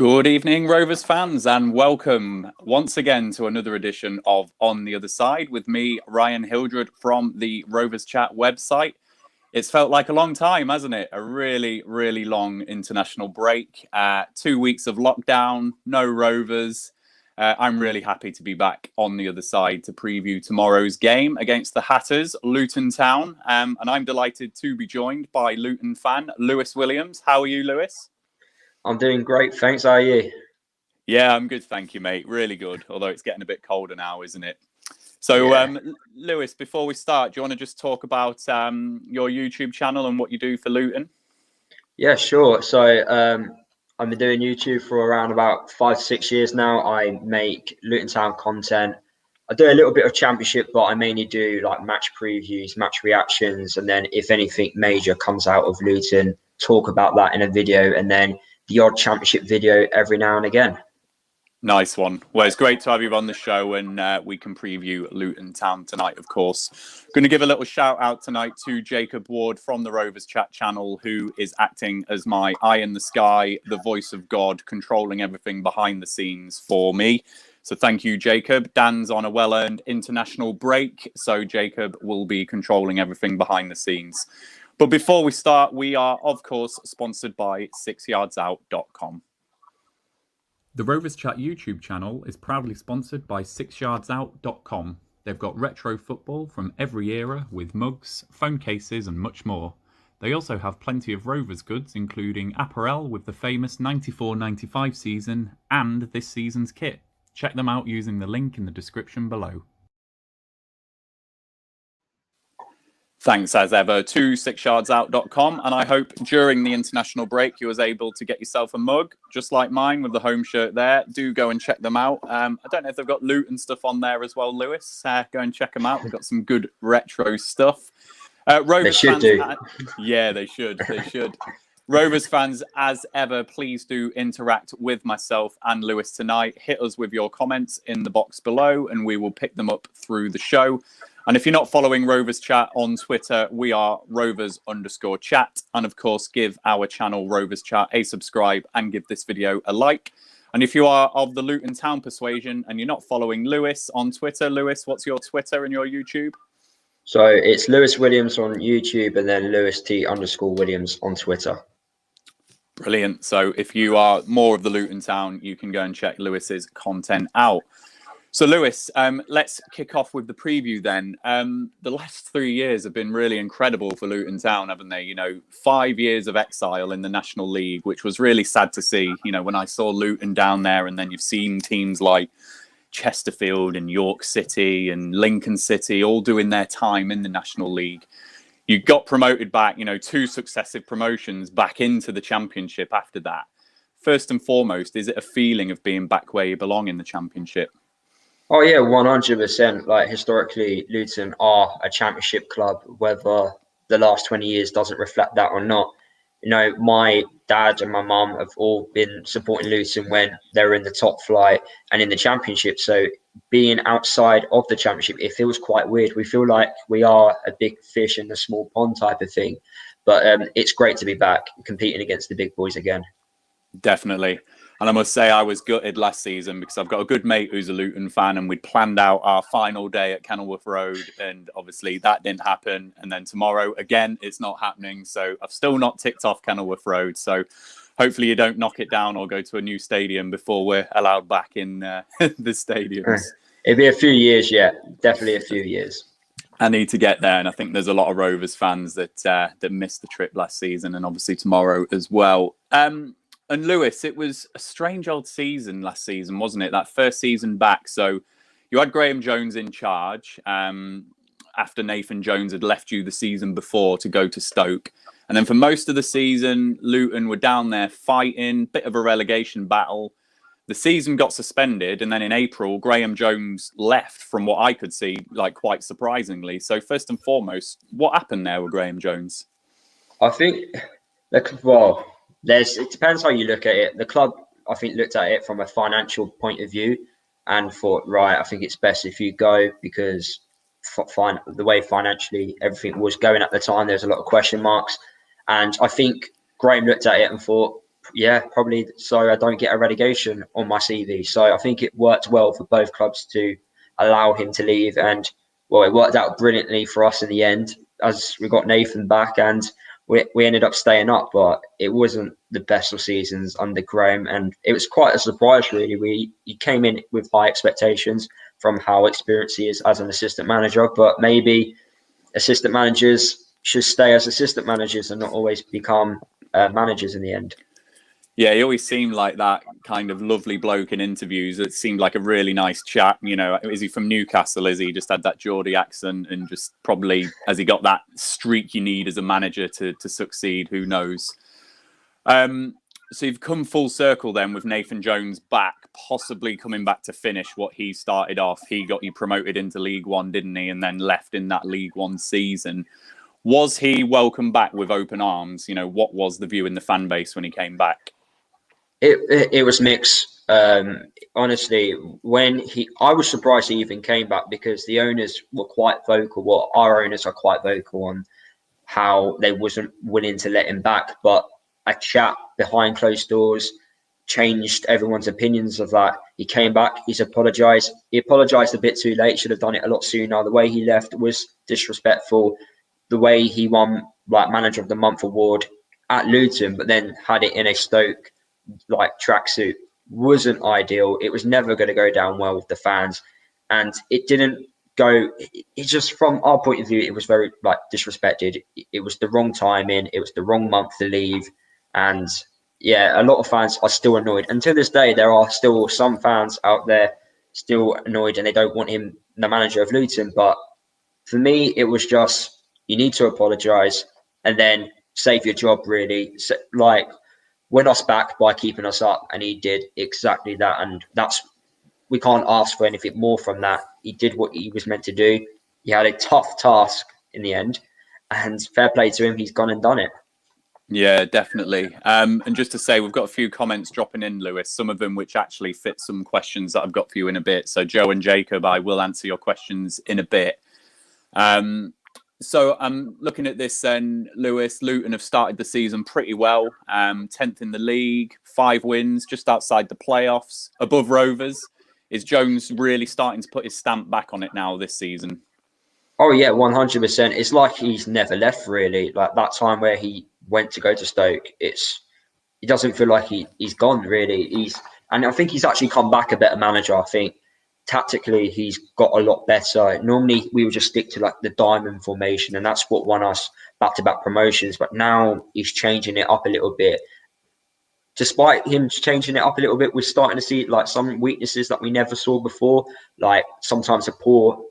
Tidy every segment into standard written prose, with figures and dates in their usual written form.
Good evening, Rovers fans, and welcome once again to another edition of On the Other Side with me, Ryan Hildred, from the Rovers Chat website. It's felt like a long time, hasn't it? A really, really long international break. 2 weeks of lockdown, no Rovers. I'm really happy to be back on the other side to preview tomorrow's game against the Hatters, Luton Town. And I'm delighted to be joined by Luton fan Lewis Williams. How are you, Lewis? I'm doing great, thanks. How are you? Yeah, I'm good, thank you, mate. Really good, although it's getting a bit colder now, isn't it? So, Yeah. Lewis, before we start, do you want to just talk about your YouTube channel and what you do for Luton? Yeah, sure. So I've been doing YouTube for around about 5 to 6 years now. I make Luton Town content. I do a little bit of championship, but I mainly do like match previews, match reactions, and then if anything major comes out of Luton, talk about that in a video, and then the odd championship video every now and again. Nice one. Well, it's great to have you on the show, and we can preview Luton Town tonight, of course. Going to give a little shout out tonight to Jacob Ward from the Rovers Chat channel, who is acting as my eye in the sky, the voice of God, controlling everything behind the scenes for me. So thank you, Jacob. Dan's on a well-earned international break, so Jacob will be controlling everything behind the scenes. But before we start, we are, of course, sponsored by 6yardsout.com. The Rovers Chat YouTube channel is proudly sponsored by 6yardsout.com. They've got retro football from every era with mugs, phone cases and much more. They also have plenty of Rovers goods, including apparel with the famous 94-95 season and this season's kit. Check them out using the link in the description below. Thanks as ever to 6yardsout.com, and I hope during the international break you was able to get yourself a mug, just like mine with the home shirt there. Do go and check them out. I don't know if they've got Luton stuff on there as well, Lewis. Go and check them out. They've got some good retro stuff. Rovers They should fans, do. Yeah, they should. They should. Rovers fans, as ever, please do interact with myself and Lewis tonight. Hit us with your comments in the box below, and we will pick them up through the show. And if you're not following Rovers Chat on Twitter, we are Rovers_chat. And of course, give our channel Rovers Chat a subscribe and give this video a like. And if you are of the Luton Town persuasion and you're not following Lewis on Twitter, Lewis, what's your Twitter and your YouTube? So it's Lewis Williams on YouTube and then Lewis_T_Williams on Twitter. Brilliant. So if you are more of the Luton Town, you can go and check Lewis's content out. So, Lewis, let's kick off with the preview then. The last 3 years have been really incredible for Luton Town, haven't they? You know, 5 years of exile in the National League, which was really sad to see. You know, when I saw Luton down there, and then you've seen teams like Chesterfield and York City and Lincoln City all doing their time in the National League. You got promoted back, you know, 2 successive promotions back into the Championship after that. First and foremost, is it a feeling of being back where you belong in the Championship? Oh yeah, 100%. Like historically, Luton are a championship club, whether the last 20 years doesn't reflect that or not. You know, my dad and my mum have all been supporting Luton when they're in the top flight and in the championship. So being outside of the championship, it feels quite weird. We feel like we are a big fish in a small pond type of thing. But it's great to be back competing against the big boys again. Definitely. And I must say I was gutted last season because I've got a good mate who's a Luton fan, and we'd planned out our final day at Kenilworth Road, and obviously that didn't happen. And then tomorrow, again, it's not happening. So I've still not ticked off Kenilworth Road. So hopefully you don't knock it down or go to a new stadium before we're allowed back in the stadiums. It'll be a few years, yeah, definitely a few years. I need to get there, and I think there's a lot of Rovers fans that missed the trip last season, and obviously tomorrow as well. And Lewis, it was a strange old season last season, wasn't it? That first season back. So you had Graham Jones in charge after Nathan Jones had left you the season before to go to Stoke. And then for most of the season, Luton were down there fighting, bit of a relegation battle. The season got suspended, and then in April, Graham Jones left, from what I could see, like quite surprisingly. So first and foremost, what happened there with Graham Jones? I think, well, it depends how you look at it. The club, I think, looked at it from a financial point of view and thought, right, I think it's best if you go, because the way financially everything was going at the time, there's a lot of question marks. And I think Graham looked at it and thought, Yeah, probably so I don't get a relegation on my CV. So I think it worked well for both clubs to allow him to leave, and well, it worked out brilliantly for us in the end as we got Nathan back and we ended up staying up. But it wasn't the best of seasons under Graham, and it was quite a surprise really. He came in with high expectations from how experienced he is as an assistant manager, but maybe assistant managers should stay as assistant managers and not always become managers in the end. Yeah, he always seemed like that kind of lovely bloke in interviews. It seemed like a really nice chat. You know, is he from Newcastle? Is he just had that Geordie accent and just probably has he got that streak you need as a manager to succeed? Who knows? So you've come full circle then with Nathan Jones back, possibly coming back to finish what he started off. He got you promoted into League One, didn't he? And then left in that League One season. Was he welcomed back with open arms? You know, what was the view in the fan base when he came back? It was mixed. Honestly, I was surprised he even came back because the owners were quite vocal. Well, our owners are quite vocal on how they wasn't willing to let him back. But a chat behind closed doors changed everyone's opinions of that. He came back. He's apologized. He apologized a bit too late. Should have done it a lot sooner. The way he left was disrespectful. The way he won like Manager of the Month award at Luton, but then had it in a Stoke like tracksuit wasn't ideal. It was never going to go down well with the fans, and it didn't go. It just from our point of view, it was very like disrespected. It was the wrong timing. It was the wrong month to leave, and yeah, a lot of fans are still annoyed. And to this day, there are still some fans out there still annoyed, and they don't want him the manager of Luton. But for me, it was just you need to apologise and then save your job. Really, so, like win us back by keeping us up, and he did exactly that. And we can't ask for anything more from that. He did what he was meant to do. He had a tough task in the end, and fair play to him. He's gone and done it. Yeah, definitely. And just to say, we've got a few comments dropping in, Lewis, some of them which actually fit some questions that I've got for you in a bit. So Joe and Jacob, I will answer your questions in a bit. So I'm looking at this then, Lewis. Luton have started the season pretty well. 10th in the league, 5 wins, just outside the playoffs, above Rovers. Is Jones really starting to put his stamp back on it now this season? Oh yeah, 100%. It's like he's never left really. Like that time where he went to go to Stoke, it doesn't feel like he's gone really. And I think he's actually come back a better manager. I think tactically he's got a lot better. Normally we would just stick to like the diamond formation, and that's what won us back-to-back promotions. But now he's changing it up a little bit. Despite him changing it up a little bit, we're starting to see like some weaknesses that we never saw before. Like sometimes a poor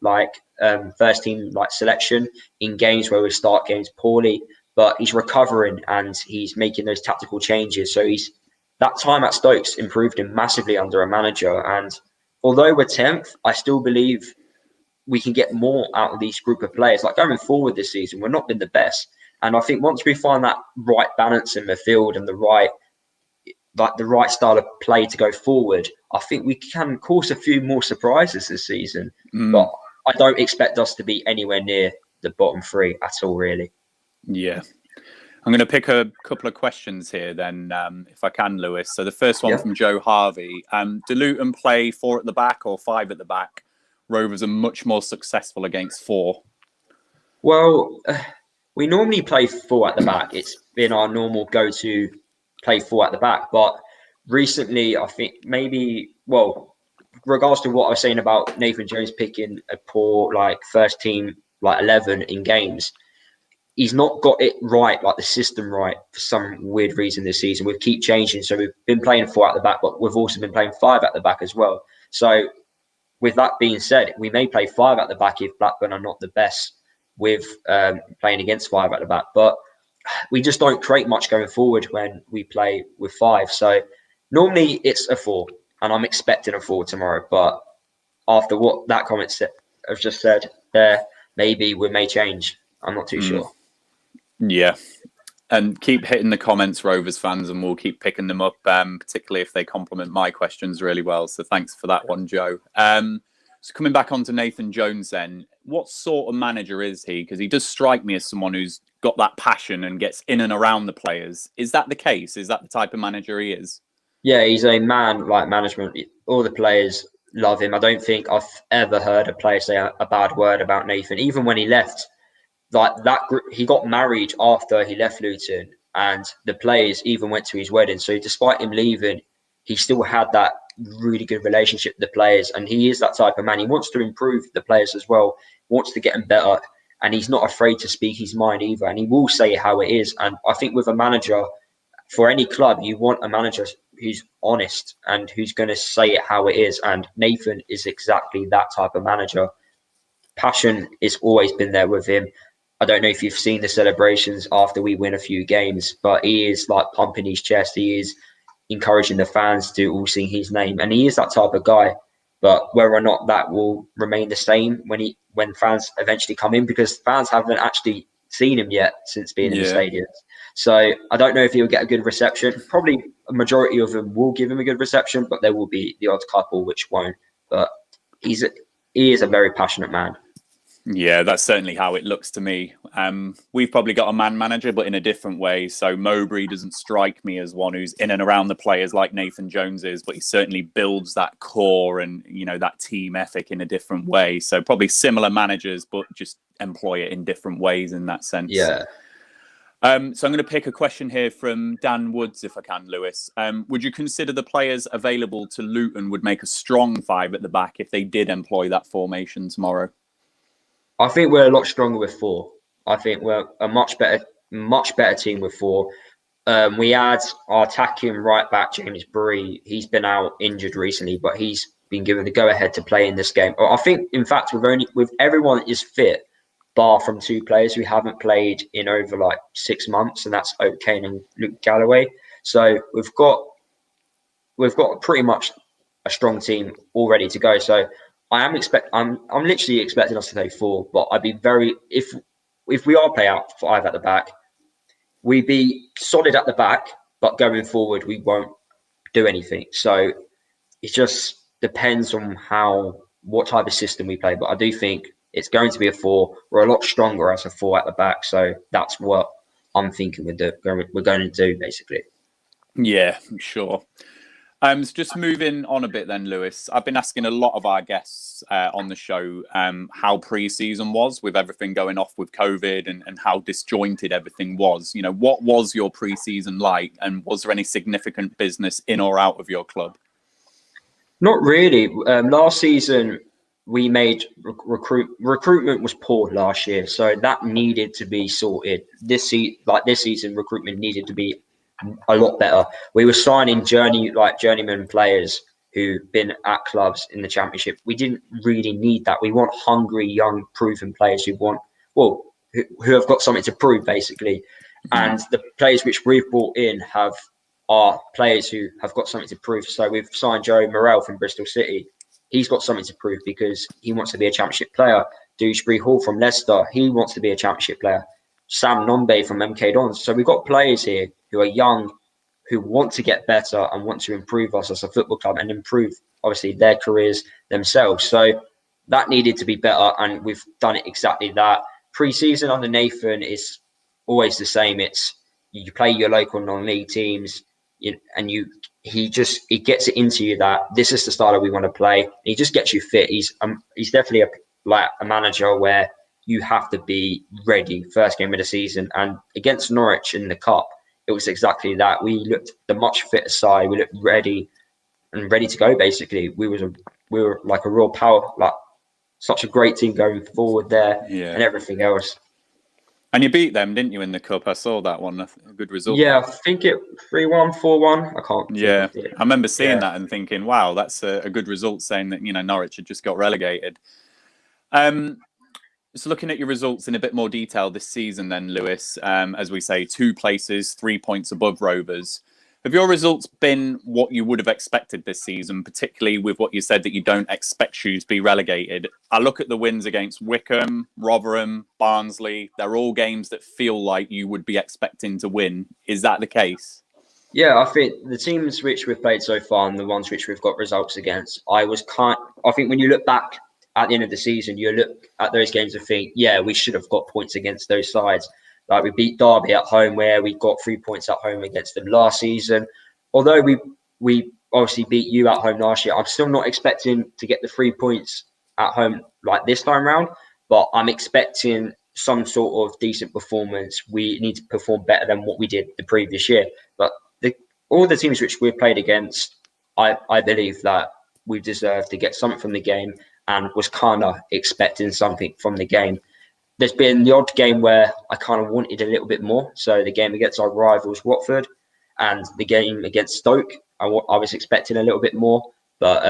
first team like selection in games where we start games poorly. But he's recovering and he's making those tactical changes. So that time at Stokes improved him massively under a manager. And although we're 10th, I still believe we can get more out of these group of players. Like going forward this season, we've not been the best. And I think once we find that right balance in the field and the right style of play to go forward, I think we can cause a few more surprises this season. But I don't expect us to be anywhere near the bottom 3 at all, really. Yeah. I'm going to pick a couple of questions here then, if I can, Lewis. So the first one from Joe Harvey. Do Luton play 4 at the back or 5 at the back? Rovers are much more successful against 4. Well, we normally play 4 at the back. It's been our normal go-to play 4 at the back. But recently, I think regards to what I was saying about Nathan Jones picking a poor first team 11 in games, he's not got it right, like the system right, for some weird reason this season. We keep changing. So we've been playing 4 at the back, but we've also been playing 5 at the back as well. So with that being said, we may play 5 at the back if Blackburn are not the best with playing against 5 at the back. But we just don't create much going forward when we play with 5. So normally it's a 4, and I'm expecting a 4 tomorrow. But after what that comment I've just said there, maybe we may change. I'm not too sure. Yeah. And keep hitting the comments, Rovers fans, and we'll keep picking them up, particularly if they compliment my questions really well. So thanks for that one, Joe. So coming back onto Nathan Jones then, what sort of manager is he? Because he does strike me as someone who's got that passion and gets in and around the players. Is that the case? Is that the type of manager he is? Yeah, he's a man like management. All the players love him. I don't think I've ever heard a player say a bad word about Nathan. Even when he left, like that group, he got married after he left Luton, and the players even went to his wedding. So despite him leaving, he still had that really good relationship with the players, and he is that type of man. He wants to improve the players as well, wants to get them better, and he's not afraid to speak his mind either, and he will say how it is. And I think with a manager, for any club, you want a manager who's honest and who's going to say it how it is, and Nathan is exactly that type of manager. Passion has always been there with him. I don't know if you've seen the celebrations after we win a few games, but he is like pumping his chest. He is encouraging the fans to all sing his name, and he is that type of guy. But whether or not that will remain the same when fans eventually come in, because fans haven't actually seen him yet since being in the stadiums. So I don't know if he'll get a good reception. Probably a majority of them will give him a good reception, but there will be the odd couple which won't. But he is a very passionate man. Yeah, that's certainly how it looks to me. We've probably got a man manager, but in a different way. So Mowbray doesn't strike me as one who's in and around the players like Nathan Jones is, but he certainly builds that core and, you know, that team ethic in a different way. So probably similar managers, but just employ it in different ways in that sense. Yeah. So I'm going to pick a question here from Dan Woods, if I can, Lewis. Would you consider the players available to Luton would make a strong five at the back if they did employ that formation tomorrow? I think we're a lot stronger with four. I think we're a much better team with four. We had our attacking right back, James Bree. He's been out injured recently, but he's been given the go-ahead to play in this game. I think, in fact, with everyone is fit, bar from two players who haven't played in over like 6 months, and that's Oak Kane and Luke Galloway. So we've got pretty much a strong team all ready to go. So I'm literally expecting us to play four, but I'd be if we are play out five at the back, we'd be solid at the back, but going forward we won't do anything. So it just depends on what type of system we play. But I do think it's going to be a four. We're a lot stronger as a four at the back, so that's what I'm thinking we're going to do basically. Yeah, sure. So just moving on a bit then, Lewis, I've been asking a lot of our guests on the show how pre-season was with everything going off with COVID and how disjointed everything was. You know, what was your pre-season like, and was there any significant business in or out of your club? Not really. Last season, we made recruitment was poor last year, so that needed to be sorted. This season, recruitment needed to be a lot better. We were signing journeyman players who've been at clubs in the Championship. We didn't really need that. We want hungry, young, proven players who have got something to prove, basically. And the players which we've brought in are players who have got something to prove. So we've signed Joe Morrell from Bristol City. He's got something to prove because he wants to be a Championship player. Dewsbury Hall from Leicester, he wants to be a Championship player. Sam Nombe from MK Dons. So we've got players here who are young, who want to get better and want to improve us as a football club and improve, obviously, their careers themselves. So that needed to be better, and we've done it exactly that. Pre-season under Nathan is always the same. It's you play your local non-league teams, and he gets it into you that this is the style we want to play. And he just gets you fit. He's definitely a manager where you have to be ready first game of the season. And against Norwich in the Cup, it was exactly that. We looked the much fitter side. We looked ready to go, basically. We were like a real power, like such a great team going forward there and everything else. And you beat them, didn't you, in the Cup? I saw that one. A good result. Yeah, I think it 3-1, 4-1. I can't. Yeah, I remember seeing that and thinking, wow, that's a good result, saying that, Norwich had just got relegated. So looking at your results in a bit more detail this season then, Lewis, as we say, 2 places, 3 points above Rovers. Have your results been what you would have expected this season, particularly with what you said that you don't expect you to be relegated? I look at the wins against Wickham, Rotherham, Barnsley. They're all games that feel like you would be expecting to win. Is that the case? Yeah, I think the teams which we've played so far and the ones which we've got results against, I think when you look back at the end of the season, you look at those games and think, yeah, we should have got points against those sides. Like we beat Derby at home, where we got 3 points at home against them last season. Although we obviously beat you at home last year, I'm still not expecting to get the 3 points at home like this time round. But I'm expecting some sort of decent performance. We need to perform better than what we did the previous year. But all the teams which we've played against, I believe that we deserve to get something from the game, and was kind of expecting something from the game. There's been the odd game where I kind of wanted a little bit more. So the game against our rivals, Watford, and the game against Stoke, I was expecting a little bit more. But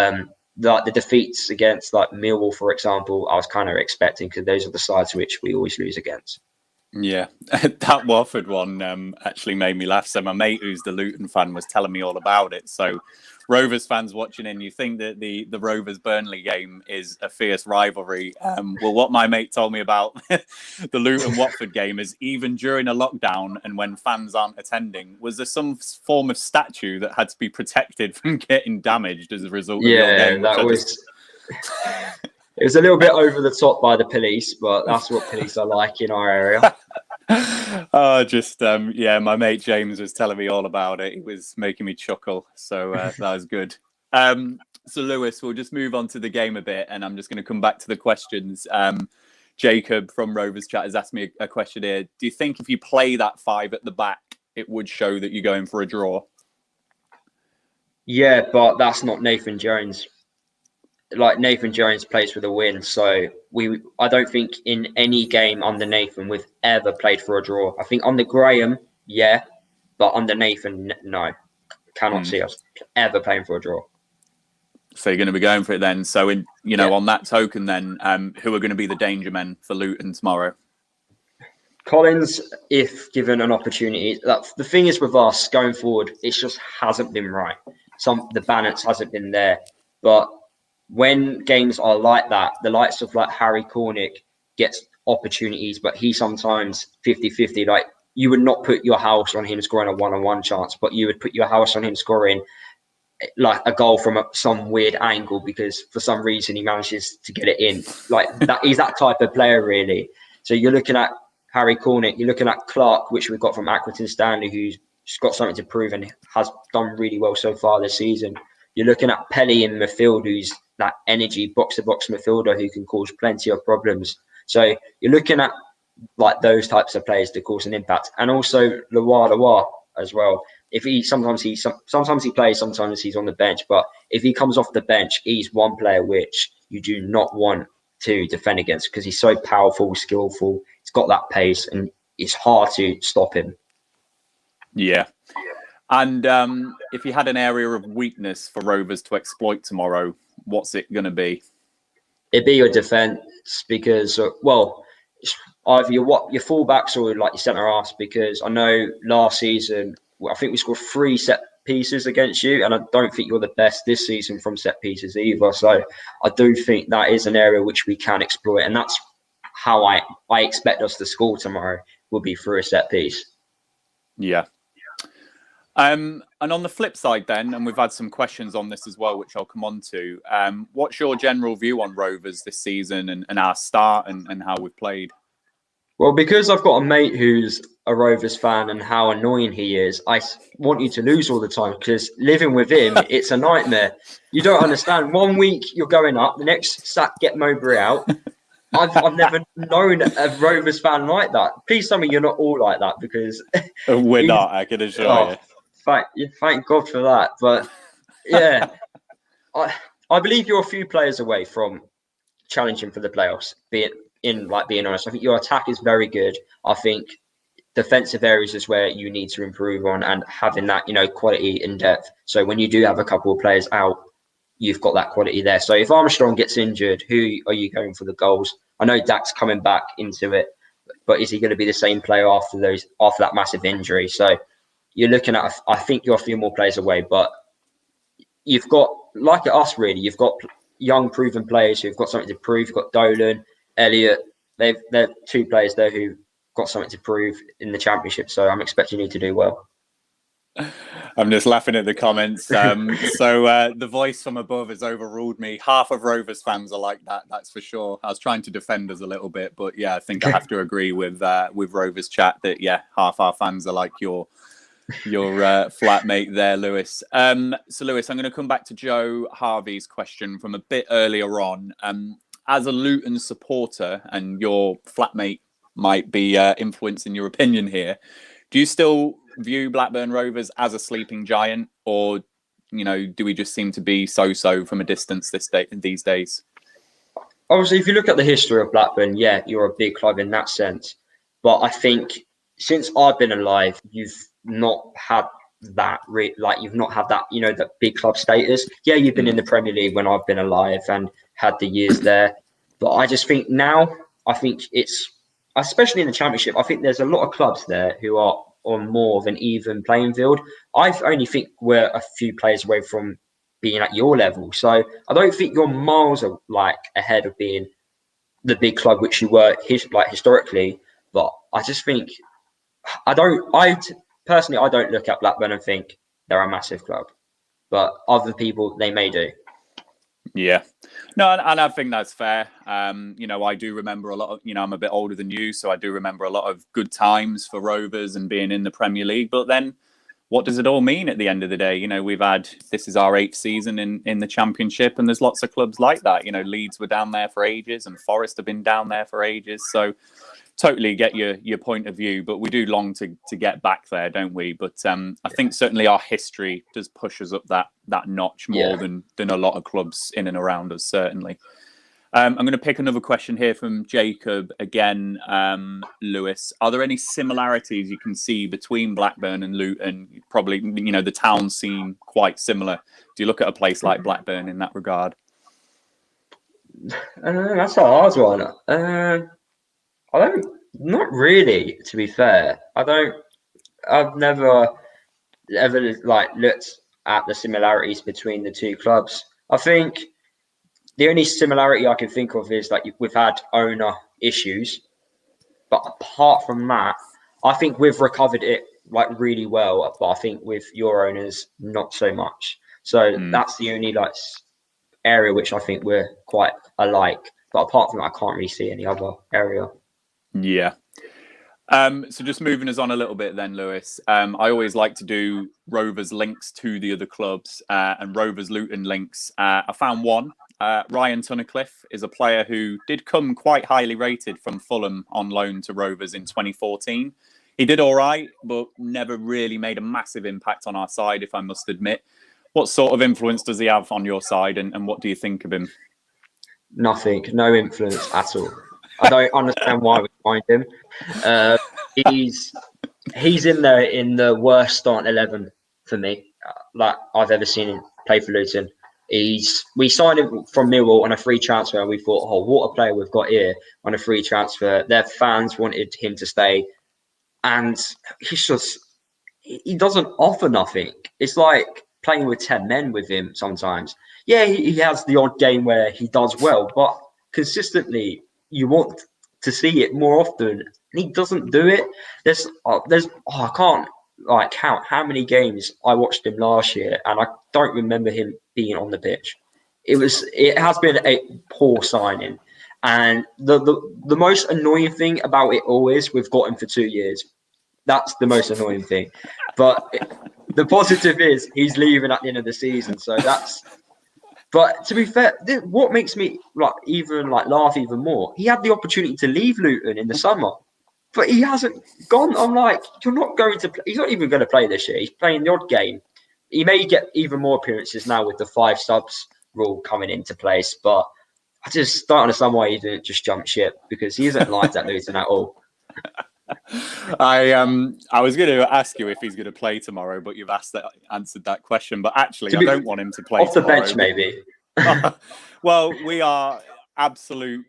like the defeats against like Millwall, for example, I was kind of expecting, because those are the sides which we always lose against. Yeah, that Watford one actually made me laugh. So my mate, who's the Luton fan, was telling me all about it. So Rovers fans watching in, you think that the Rovers-Burnley game is a fierce rivalry. Well, what my mate told me about the Luton-Watford game is, even during a lockdown and when fans aren't attending, was there some form of statue that had to be protected from getting damaged as a result of your game? Yeah, that was... It was a little bit over the top by the police, but that's what police are like in our area. My mate James was telling me all about it. He was making me chuckle, so that was good. So Lewis, we'll just move on to the game a bit, and I'm just going to come back to the questions. Jacob from Rovers Chat has asked me a question here. Do you think if you play that 5 at the back, it would show that you're going for a draw? Yeah, but that's not Nathan Jones. Like, Nathan Jones plays for the win, so I don't think in any game under Nathan we've ever played for a draw. I think under Graham, yeah, but under Nathan, no. Cannot see us ever playing for a draw. So you're going to be going for it then. So on that token, then who are going to be the danger men for Luton tomorrow? Collins, if given an opportunity. The thing is with us going forward, it just hasn't been right. The balance hasn't been there, but when games are like that, the likes of like Harry Cornick gets opportunities, but he sometimes 50-50. Like, you would not put your house on him scoring a 1-on-1 chance, but you would put your house on him scoring like a goal from some weird angle, because for some reason he manages to get it in. Like, that, he's that type of player, really. So you're looking at Harry Cornick, you're looking at Clark, which we've got from Accrington Stanley, who's got something to prove and has done really well so far this season. You're looking at Pelly in midfield, who's that energy box-to-box midfielder who can cause plenty of problems. So you're looking at like those types of players to cause an impact, and also Loa as well. If sometimes he plays, sometimes he's on the bench. But if he comes off the bench, he's one player which you do not want to defend against, because he's so powerful, skillful. He's got that pace, and it's hard to stop him. Yeah. And if you had an area of weakness for Rovers to exploit tomorrow, what's it going to be? It'd be your defence, because, either your fullbacks or like your centre halves, because I know last season, I think we scored 3 set pieces against you, and I don't think you're the best this season from set pieces either. So I do think that is an area which we can exploit, and that's how I expect us to score tomorrow, will be through a set piece. Yeah. And on the flip side then, and we've had some questions on this as well, which I'll come on to, what's your general view on Rovers this season and our start and how we've played? Well, because I've got a mate who's a Rovers fan and how annoying he is, I want you to lose all the time, because living with him, it's a nightmare. You don't understand. 1 week you're going up, the next sack get Mowbray out. I've never known a Rovers fan like that. Please tell me you're not all like that, because we're not, I can assure you. Thank God for that. But yeah, I believe you're a few players away from challenging for the playoffs. Being honest, I think your attack is very good. I think defensive areas is where you need to improve on, and having that quality in depth. So when you do have a couple of players out, you've got that quality there. So if Armstrong gets injured, who are you going for the goals? I know Dak's coming back into it, but is he going to be the same player after that massive injury? So you're looking at, I think you're a few more players away, but you've got, like us really, you've got young proven players who've got something to prove. You've got Dolan, Elliott. They're 2 players there who got something to prove in the Championship. So I'm expecting you to do well. I'm just laughing at the comments. The voice from above has overruled me. Half of Rovers fans are like that, that's for sure. I was trying to defend us a little bit, but yeah, I think I have to agree with Rovers chat that yeah, half our fans are like your flatmate there, Lewis. So Lewis, I'm going to come back to Joe Harvey's question from a bit earlier on. As a Luton supporter, and your flatmate might be influencing your opinion here, do you still view Blackburn Rovers as a sleeping giant, or do we just seem to be so-so from a distance these days? Obviously, if you look at the history of Blackburn, yeah, you're a big club in that sense. But I think since I've been alive, you've not had that you've not had that that big club status. Yeah, you've been in the Premier League when I've been alive and had the years there, but I just think now, I think it's, especially in the Championship, I think there's a lot of clubs there who are on more of an even playing field. I only think we're a few players away from being at your level, so I don't think you're miles of ahead of being the big club which you were historically. But I just think personally, I don't look at Blackburn and think they're a massive club, but other people, they may do. Yeah, no, and I think that's fair. I do remember a lot of, I'm a bit older than you, so I do remember a lot of good times for Rovers and being in the Premier League. But then, what does it all mean at the end of the day? This is our 8th season in the Championship, and there's lots of clubs like that. Leeds were down there for ages, and Forest have been down there for ages. So, totally get your point of view, but we do long to get back there, don't we? But I think certainly our history does push us up that notch more than a lot of clubs in and around us, certainly. I'm going to pick another question here from Jacob again. Lewis, are there any similarities you can see between Blackburn and Luton? Probably, the towns seem quite similar. Do you look at a place like Blackburn in that regard? That's a hard one. Not really, to be fair. I've never ever looked at the similarities between the two clubs. I think the only similarity I can think of is we've had owner issues, but apart from that, I think we've recovered it really well. But I think with your owners, not so much. So that's the only area which I think we're quite alike. But apart from that, I can't really see any other area. Yeah. So just moving us on a little bit then, Lewis. I always like to do Rovers links to the other clubs and Rovers Luton links. I found one. Ryan Tunnicliffe is a player who did come quite highly rated from Fulham on loan to Rovers in 2014. He did all right, but never really made a massive impact on our side, if I must admit. What sort of influence does he have on your side, and what do you think of him? Nothing, no influence at all. I don't understand why we find him. He's in the worst starting 11 for me, I've ever seen him play for Luton. We signed him from Millwall on a free transfer, and we thought, oh, what a player we've got here on a free transfer. Their fans wanted him to stay, and he doesn't offer nothing. It's like playing with 10 men with him sometimes. Yeah, he has the odd game where he does well, but consistently, you want to see it more often, and he doesn't do it. I can't count how many games I watched him last year, and I don't remember him being on the pitch. It has been a poor signing, and the most annoying thing about it all is we've got him for 2 years. That's the most annoying thing. But the positive is he's leaving at the end of the season, so that's. But to be fair, what makes me laugh even more, he had the opportunity to leave Luton in the summer, but he hasn't gone. I'm like, you're not going to play. He's not even going to play this year. He's playing the odd game. He may get even more appearances now with the 5 subs rule coming into place, but I just don't understand why he didn't just jump ship, because he isn't liked at Luton at all. I was going to ask you if he's going to play tomorrow, but you've answered that question. But actually, I don't want him to play off the tomorrow. bench, maybe. Well, we are absolute.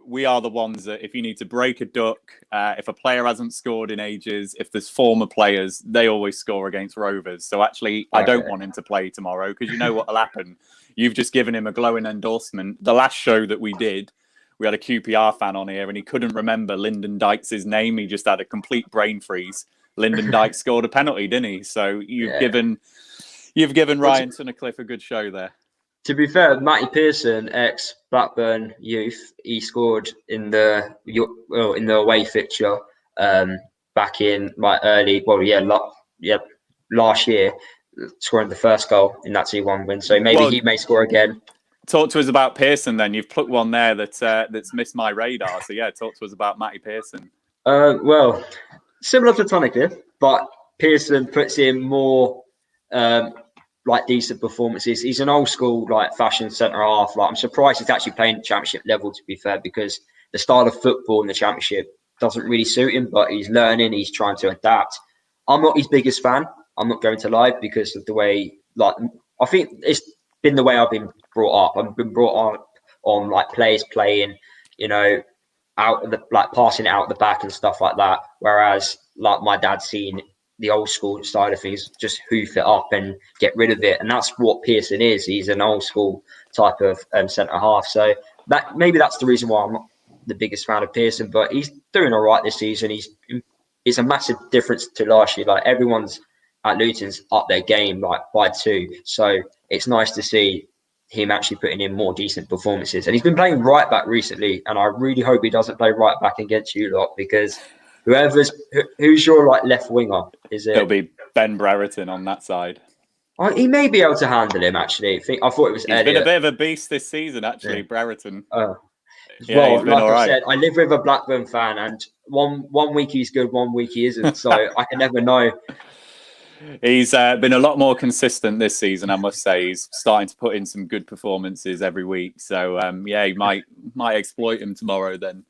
We are the ones that if you need to break a duck, if a player hasn't scored in ages, if there's former players, they always score against Rovers. So actually, I don't want him to play tomorrow, because you know what will happen. You've just given him a glowing endorsement. The last show that we did, we had a QPR fan on here and he couldn't remember Lyndon Dykes' name. He just had a complete brain freeze. Lyndon Dykes scored a penalty, didn't he? So you've given Ryan Tunnicliffe a good show there. To be fair, Matty Pearson, ex Blackburn youth, he scored in the away fixture back in last year, scoring the first goal in that 2-1 win. So maybe he may score again. Talk to us about Pearson then. You've plucked one there that's missed my radar. So talk to us about Matty Pearson. Well, similar to Tunnicliffe, but Pearson puts in more decent performances. He's an old school fashion centre half. I'm surprised he's actually playing championship level, to be fair, because the style of football in the championship doesn't really suit him, but he's learning, he's trying to adapt. I'm not his biggest fan, I'm not going to lie, because of the way I think it's been the way I've been brought up. I've been brought up on players playing, out of the passing it out the back and stuff like that. Whereas my dad's seen the old school side of things, just hoof it up and get rid of it, and that's what Pearson is. He's an old school type of centre half. So maybe that's the reason why I'm not the biggest fan of Pearson, but he's doing all right this season. It's a massive difference to last year. Everyone's at Luton's up their game by 2, so it's nice to see him actually putting in more decent performances. And he's been playing right back recently, and I really hope he doesn't play right back against you lot, because who's your left winger? It'll be Ben Brereton on that side. He may be able to handle him, actually. I thought it was He's been a bit of a beast this season, actually, Brereton. He's been all right. Said, I live with a Blackburn fan, and one week he's good, one week he isn't. So I can never know. He's been a lot more consistent this season, I must say. He's starting to put in some good performances every week. So, he might exploit him tomorrow then.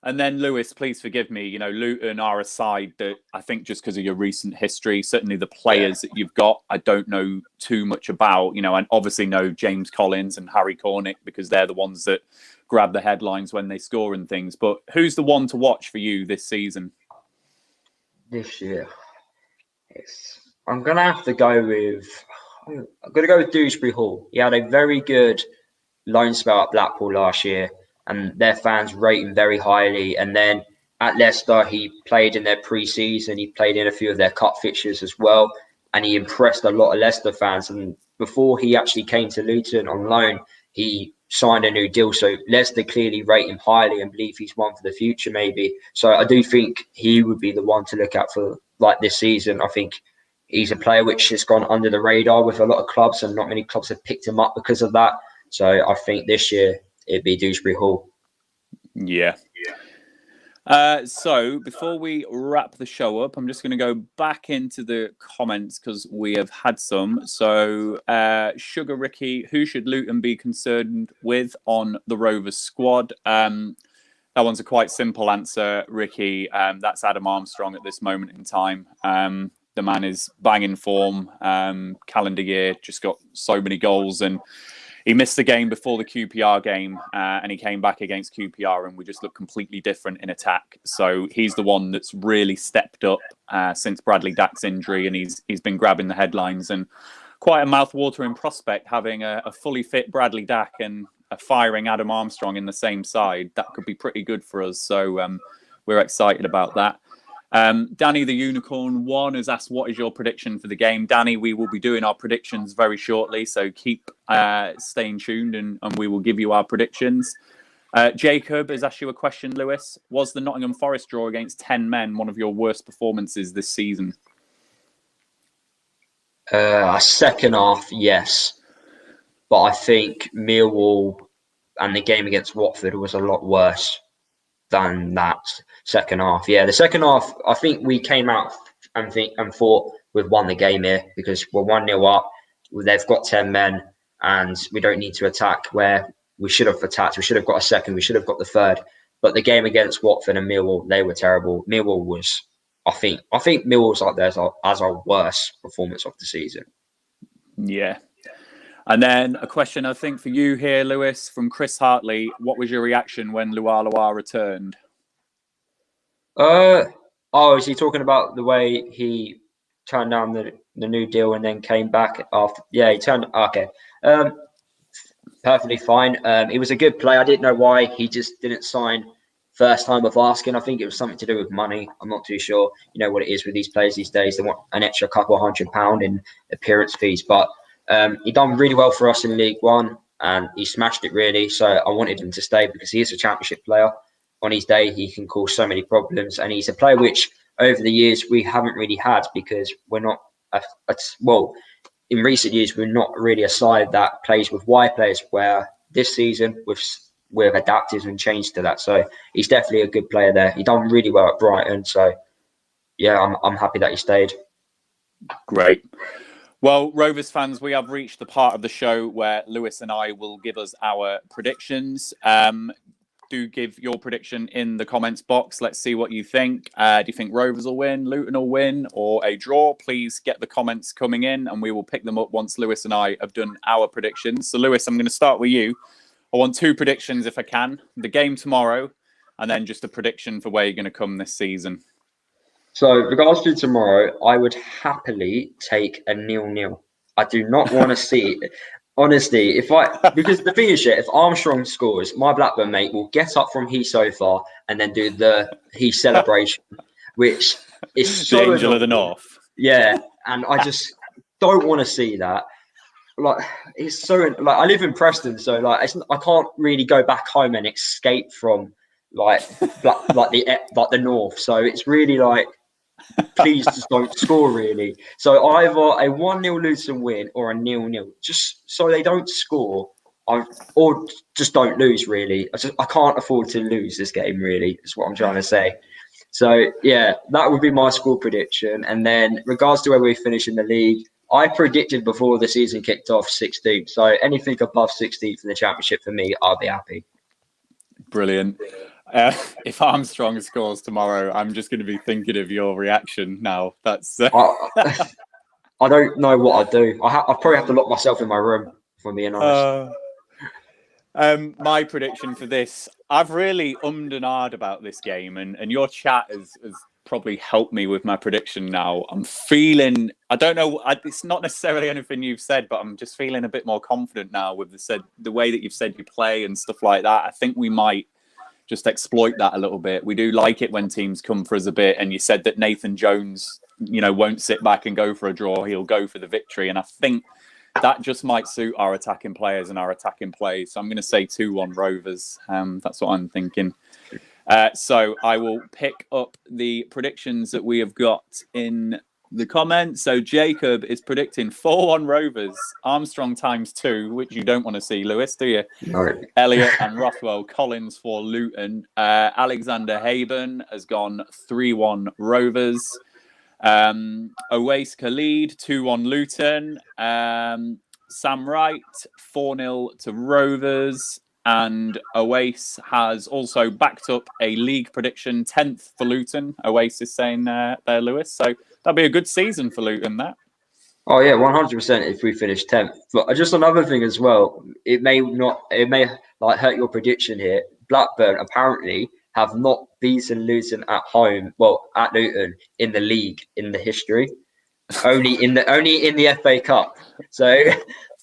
And then, Lewis, please forgive me. Luton are a side that I think, just because of your recent history, certainly the players that you've got, I don't know too much about. And obviously know James Collins and Harry Cornick, because they're the ones that grab the headlines when they score and things. But who's the one to watch for you this season? This year, I'm gonna have to go with. I'm gonna go with Dewsbury Hall. He had a very good loan spell at Blackpool last year, and their fans rate him very highly. And then at Leicester, he played in their pre-season. He played in a few of their cup fixtures as well, and he impressed a lot of Leicester fans. And before he actually came to Luton on loan, he signed a new deal. So Leicester clearly rate him highly and believe he's one for the future, maybe. So I do think he would be the one to look at for this season. I think he's a player which has gone under the radar with a lot of clubs, and not many clubs have picked him up because of that. So I think this year it'd be Dewsbury Hall. Yeah. So before we wrap the show up, I'm just going to go back into the comments because we have had some. So Sugar Ricky, who should Luton be concerned with on the Rovers squad? That one's a quite simple answer, Ricky. That's Adam Armstrong at this moment in time. The man is banging form. Calendar year, just got so many goals, and he missed the game before the QPR game, and he came back against QPR, and we just look completely different in attack. So he's the one that's really stepped up since Bradley Dack's injury, and he's been grabbing the headlines, and quite a mouth-watering prospect, having a fully fit Bradley Dack and a firing Adam Armstrong in the same side. That could be pretty good for us. So we're excited about that. Danny the Unicorn 1 has asked, what is your prediction for the game? Danny, we will be doing our predictions very shortly, so keep staying tuned and we will give you our predictions. Jacob has asked you a question, Lewis. Was the Nottingham Forest draw against 10 men one of your worst performances this season? Second half, yes. But I think Millwall and the game against Watford was a lot worse than that second half. Yeah, the second half, I think we came out and thought we'd won the game here because we're 1-0 up. They've got 10 men and we don't need to attack where we should have attacked. We should have got a second. We should have got the third. But the game against Watford and Millwall, they were terrible. Millwall was, I think Millwall's up there as our worst performance of the season. Yeah. And then a question, I think, for you here, Lewis, from Chris Hartley. What was your reaction when Lualua returned? Is he talking about the way he turned down the new deal and then came back after? Yeah, he turned. Okay. Perfectly fine. It was a good play. I didn't know why he just didn't sign first time of asking. I think it was something to do with money. I'm not too sure. You know what it is with these players these days. They want an extra couple £100 in appearance fees. But he done really well for us in League One, and he smashed it really. So I wanted him to stay because he is a championship player. On his day, he can cause so many problems, and he's a player which over the years we haven't really had because we're not well. In recent years, we're not really a side that plays with wide players. Where this season we've adapted and changed to that. So he's definitely a good player there. He done really well at Brighton. So yeah, I'm happy that he stayed. Great. Well, Rovers fans, we have reached the part of the show where Lewis and I will give us our predictions. Do give your prediction in the comments box. Let's see what you think. Do you think Rovers will win, Luton will win, or a draw? Please get the comments coming in, and we will pick them up once Lewis and I have done our predictions. So, Lewis, I'm going to start with you. I want 2 predictions if I can. The game tomorrow, and then just a prediction for where you're going to come this season. So, regards to tomorrow, I would happily take a 0-0. I do not want to see it. Honestly, because the thing is, if Armstrong scores, my Blackburn mate will get up from his sofa and then do his celebration, which is so the Angel of the North. Yeah, and I just don't want to see that. Like, it's so like I live in Preston, so like I can't really go back home and escape from like the North. So it's really like, please just don't score, really. So either a 1-0 Luton win or a 0-0, just so they don't score, or just don't lose, really. I can't afford to lose this game, really, is what I'm trying to say. So, yeah, that would be my score prediction. And then regards to where we finish in the league, I predicted before the season kicked off 16th. So anything above 16th in the Championship for me, I'll be happy. Brilliant. If Armstrong scores tomorrow, I'm just going to be thinking of your reaction now. That's. I don't know what I'd do. I probably have to lock myself in my room, if I'm being honest. My prediction for this, I've really and ahed about this game, and your chat has probably helped me with my prediction now. I'm feeling, I don't know, it's not necessarily anything you've said, but I'm just feeling a bit more confident now with the way that you've said you play and stuff like that. I think we might just exploit that a little bit. We do like it when teams come for us a bit, and you said that Nathan Jones, won't sit back and go for a draw. He'll go for the victory, and I think that just might suit our attacking players and our attacking plays. So I'm going to say 2-1 Rovers. That's what I'm thinking. So I will pick up the predictions that we have got in the comments. So Jacob is predicting 4-1 Rovers, Armstrong ×2, which you don't want to see, Lewis, do you? No. Elliot and Rothwell Collins for Luton. Alexander Haben has gone 3-1 Rovers. Owais Khalid 2-1 Luton. Sam Wright 4-0 to Rovers. And Owais has also backed up a league prediction 10th for Luton. Owais is saying there, Lewis. So that'll be a good season for Luton, that. Oh yeah, 100% if we finish 10th. But just another thing as well, it may like hurt your prediction here. Blackburn apparently have not beaten Luton at home, at Luton in the league in the history. only in the FA Cup. So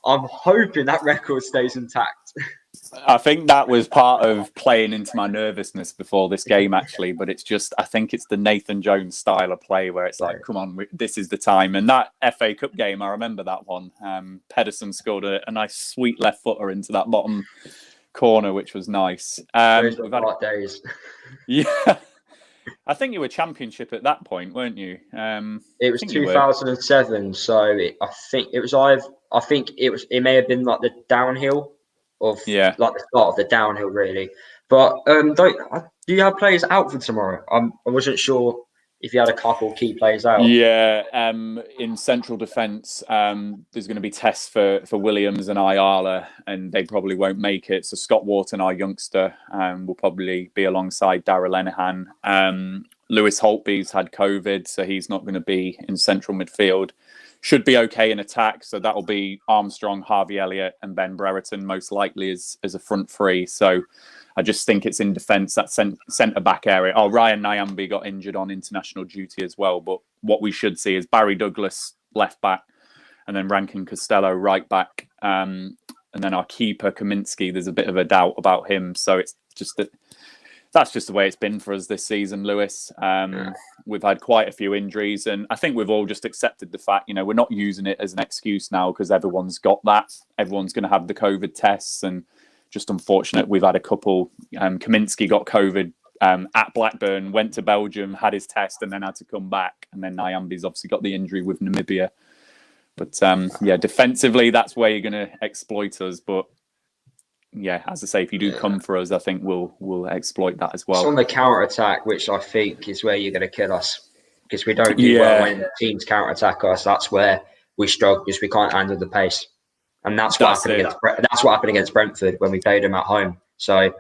I'm hoping that record stays intact. I think that was part of playing into my nervousness before this game, actually. But it's just, I think it's the Nathan Jones style of play where it's like, come on, this is the time. And that FA Cup game, I remember that one. Pedersen scored a nice sweet left footer into that bottom corner, which was nice. Those were bright days. Yeah. I think you were Championship at that point, weren't you? It was 2007, so I think it may have been like the downhill of like the start of the downhill, really. But do you have players out for tomorrow? I wasn't sure if you had a couple key players out. Yeah, in central defence, there's going to be tests for Williams and Ayala, and they probably won't make it. So Scott Wharton, our youngster, will probably be alongside Darragh Lenihan. Lewis Holtby's had COVID, so he's not going to be in central midfield. Should be okay in attack, so that'll be Armstrong, Harvey Elliott, and Ben Brereton most likely as a front three. So I just think it's in defence, that centre-back area. Oh, Ryan Nyambi got injured on international duty as well. But what we should see is Barry Douglas, left-back, and then Rankin Costello, right-back. And then our keeper, Kaminsky, there's a bit of a doubt about him. So it's just that That's just the way it's been for us this season, Lewis. We've had quite a few injuries, and I think we've all just accepted the fact, we're not using it as an excuse now because everyone's got that. Everyone's going to have the COVID tests, and just unfortunate we've had a couple. Kaminsky got COVID at Blackburn, went to Belgium, had his test, and then had to come back. And then Nyambi's obviously got the injury with Namibia. But defensively, that's where you're going to exploit us. But yeah, as I say, if you do come for us, I think we'll exploit that as well. It's on the counter attack, which I think is where you're going to kill us, because we don't do well when teams counter attack us. That's where we struggle, because we can't handle the pace, and that's what happened against Brentford when we played them at home. So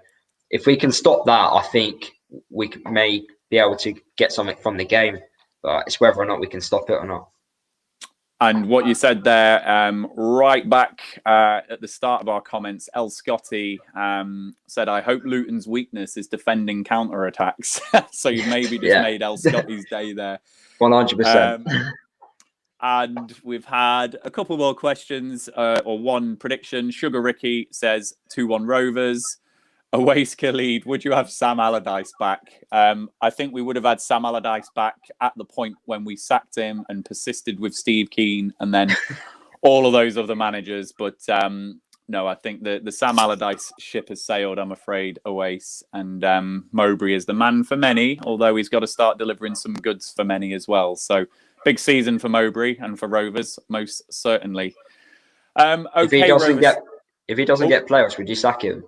if we can stop that, I think we may be able to get something from the game, but it's whether or not we can stop it or not. And what you said there, right back at the start of our comments, El Scotty said, I hope Luton's weakness is defending counter-attacks. So you've maybe just made El Scotty's day there. 100%. And we've had a couple more questions, or one prediction. Sugar Ricky says 2-1 Rovers. Awais Khalid, would you have Sam Allardyce back? I think we would have had Sam Allardyce back at the point when we sacked him and persisted with Steve Keane and then all of those other managers. But no, I think the Sam Allardyce ship has sailed, I'm afraid, Awais. And Mowbray is the man for many, although he's got to start delivering some goods for many as well. So big season for Mowbray and for Rovers, most certainly. Okay, if he doesn't get playoffs, would you sack him?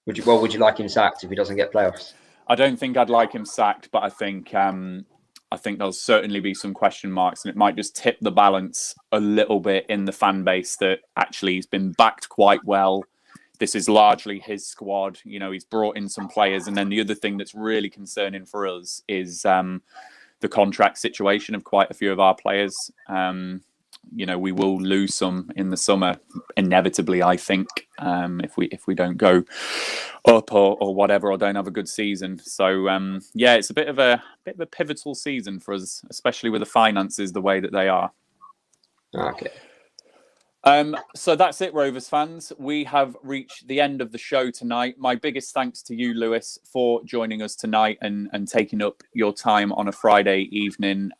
Would you like him sacked if he doesn't get playoffs? I don't think I'd like him sacked, but I think there'll certainly be some question marks, and it might just tip the balance a little bit in the fan base that actually he's been backed quite well. This is largely his squad. He's brought in some players, and then the other thing that's really concerning for us is the contract situation of quite a few of our players. We will lose some in the summer, inevitably, I think, if we don't go up or whatever, or don't have a good season. So it's a bit of a pivotal season for us, especially with the finances the way that they are. Okay. So that's it, Rovers fans. We have reached the end of the show tonight. My biggest thanks to you, Lewis, for joining us tonight and taking up your time on a Friday evening.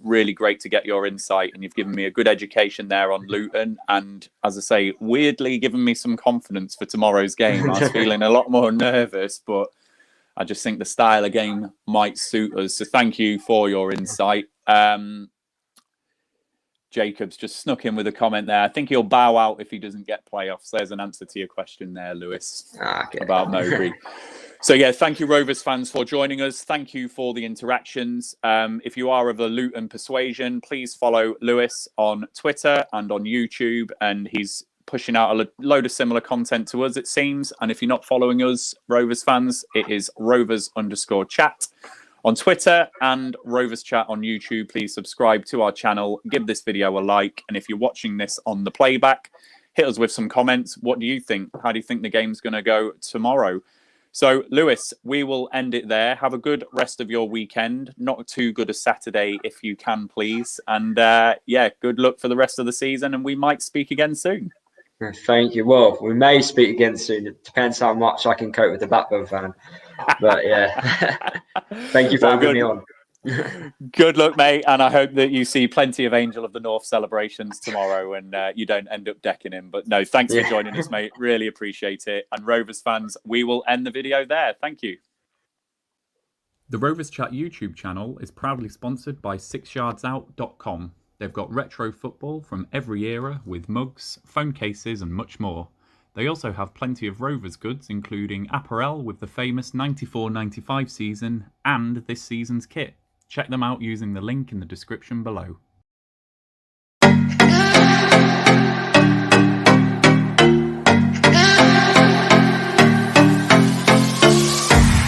Really great to get your insight, and you've given me a good education there on Luton. And as I say, weirdly given me some confidence for tomorrow's game. I was feeling a lot more nervous, but I just think the style of game might suit us. So thank you for your insight. Jacob's just snuck in with a comment there. I think he'll bow out if he doesn't get playoffs. There's an answer to your question there, Lewis, about Mowbray. So, thank you, Rovers fans, for joining us. Thank you for the interactions. If you are of the Luton persuasion, please follow Lewis on Twitter and on YouTube. And he's pushing out a load of similar content to us, it seems. And if you're not following us, Rovers fans, it is Rovers_chat. On Twitter and Rovers Chat on YouTube. Please subscribe to our channel, give this video a like, and if you're watching this on the playback, hit us with some comments. What do you think? How do you think the game's going to go tomorrow? So, Lewis, we will end it there. Have a good rest of your weekend. Not too good a Saturday, if you can, please. And good luck for the rest of the season, and we might speak again soon. Thank you. Well, we may speak again soon. It depends how much I can cope with the Blackburn fan. But thank you for having me on. Good luck, mate. And I hope that you see plenty of Angel of the North celebrations tomorrow and you don't end up decking him. But no, thanks for joining us, mate. Really appreciate it. And Rovers fans, we will end the video there. Thank you. The Rovers Chat YouTube channel is proudly sponsored by 6yardsout.com. They've got retro football from every era with mugs, phone cases and much more. They also have plenty of Rovers goods, including apparel with the famous 94-95 season and this season's kit. Check them out using the link in the description below.